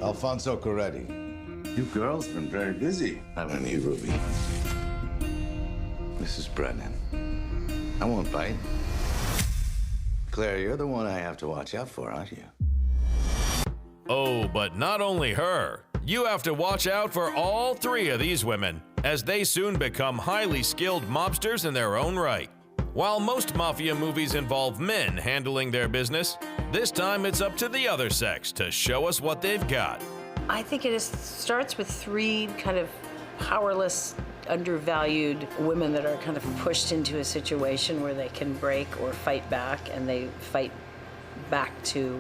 Alfonso Coretti. You girls been very busy, haven't you, Ruby? Mrs. Brennan, I won't bite. Claire, you're the one I have to watch out for, aren't you? Oh, but not only her. You have to watch out for all three of these women, as they soon become highly skilled mobsters in their own right. While most mafia movies involve men handling their business, this time it's up to the other sex to show us what they've got. I think it starts with three kind of powerless, undervalued women that are kind of pushed into a situation where they can break or fight back, and they fight back to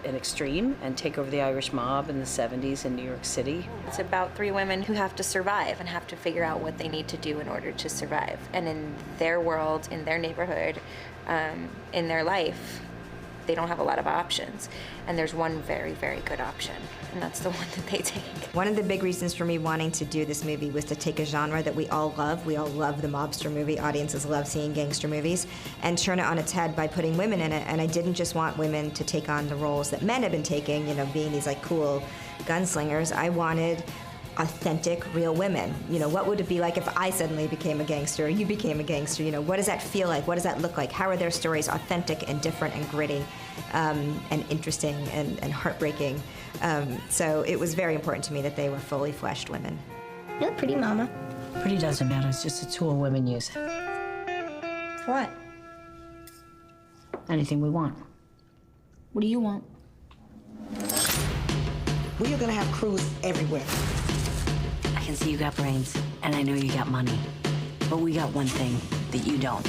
an extreme and take over the Irish mob in the 70s in New York City. It's about three women who have to survive and have to figure out what they need to do in order to survive. And in their world, in their neighborhood, in their life, they don't have a lot of options. And there's one very, very good option, and that's the one that they take. One of the big reasons for me wanting to do this movie was to take a genre that we all love. We all love the mobster movie. Audiences love seeing gangster movies, and turn it on its head by putting women in it. And I didn't just want women to take on the roles that men have been taking, you know, being these like cool gunslingers. I wanted authentic, real women. You know, what would it be like if I suddenly became a gangster or you became a gangster? You know, what does that feel like? What does that look like? How are their stories authentic and different and gritty and interesting and heartbreaking? So it was very important to me that they were fully fleshed women. You look pretty, Mama. Pretty doesn't matter, it's just a tool women use. For what? Anything we want. What do you want? We are gonna have crews everywhere. I can see you got brains, and I know you got money. But we got one thing that you don't.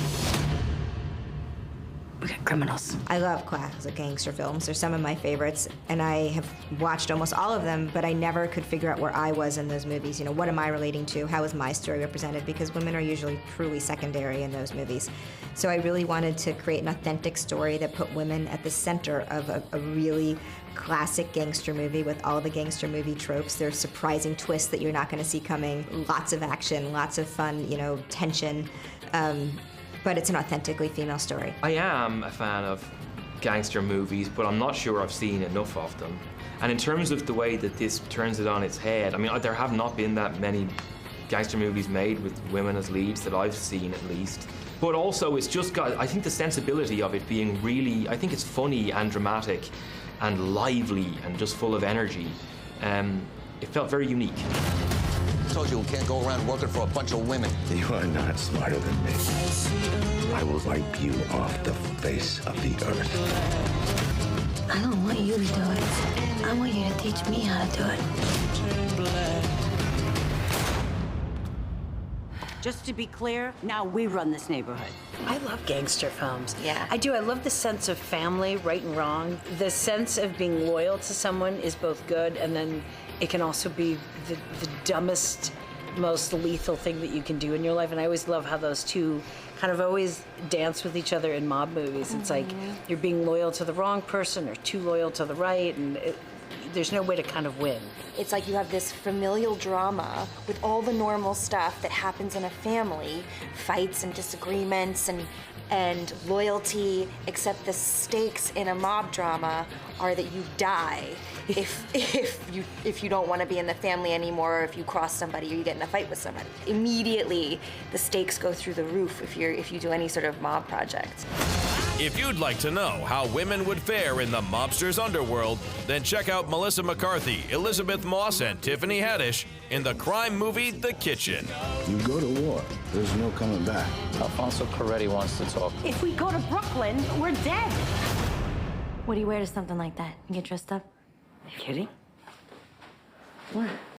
We got criminals. I love classic gangster films. They're some of my favorites, and I have watched almost all of them, but I never could figure out where I was in those movies. You know, what am I relating to? How is my story represented? Because women are usually truly secondary in those movies. So I really wanted to create an authentic story that put women at the center of a really classic gangster movie with all the gangster movie tropes. There's surprising twists that you're not going to see coming, lots of action, lots of fun, you know, tension. But it's an authentically female story. I am a fan of gangster movies, but I'm not sure I've seen enough of them. And in terms of the way that this turns it on its head, I mean, there have not been that many gangster movies made with women as leads that I've seen, at least. But also, it's just got, I think the sensibility of it being really, I think it's funny and dramatic and lively and just full of energy. It felt very unique. I told you we can't go around working for a bunch of women. You are not smarter than me. I will wipe you off the face of the earth. I don't want you to do it. I want you to teach me how to do it. Just to be clear, now we run this neighborhood. I love gangster films. Yeah. I do. I love the sense of family, right and wrong. The sense of being loyal to someone is both good, and then it can also be the dumbest, most lethal thing that you can do in your life. And I always love how those two kind of always dance with each other in mob movies. It's like you're being loyal to the wrong person or too loyal to the right, and there's no way to kind of win. It's like you have this familial drama with all the normal stuff that happens in a family, fights and disagreements and loyalty, except the stakes in a mob drama are that you die if you don't want to be in the family anymore, or if you cross somebody or you get in a fight with somebody. Immediately, the stakes go through the roof if you do any sort of mob project. If you'd like to know how women would fare in the mobster's underworld, then check out Melissa McCarthy, Elizabeth Moss, and Tiffany Haddish in the crime movie The Kitchen. You go to war, there's no coming back. Alfonso Coretti wants to talk. If we go to Brooklyn, we're dead. What do you wear to something like that? You get dressed up? Are you kidding? What?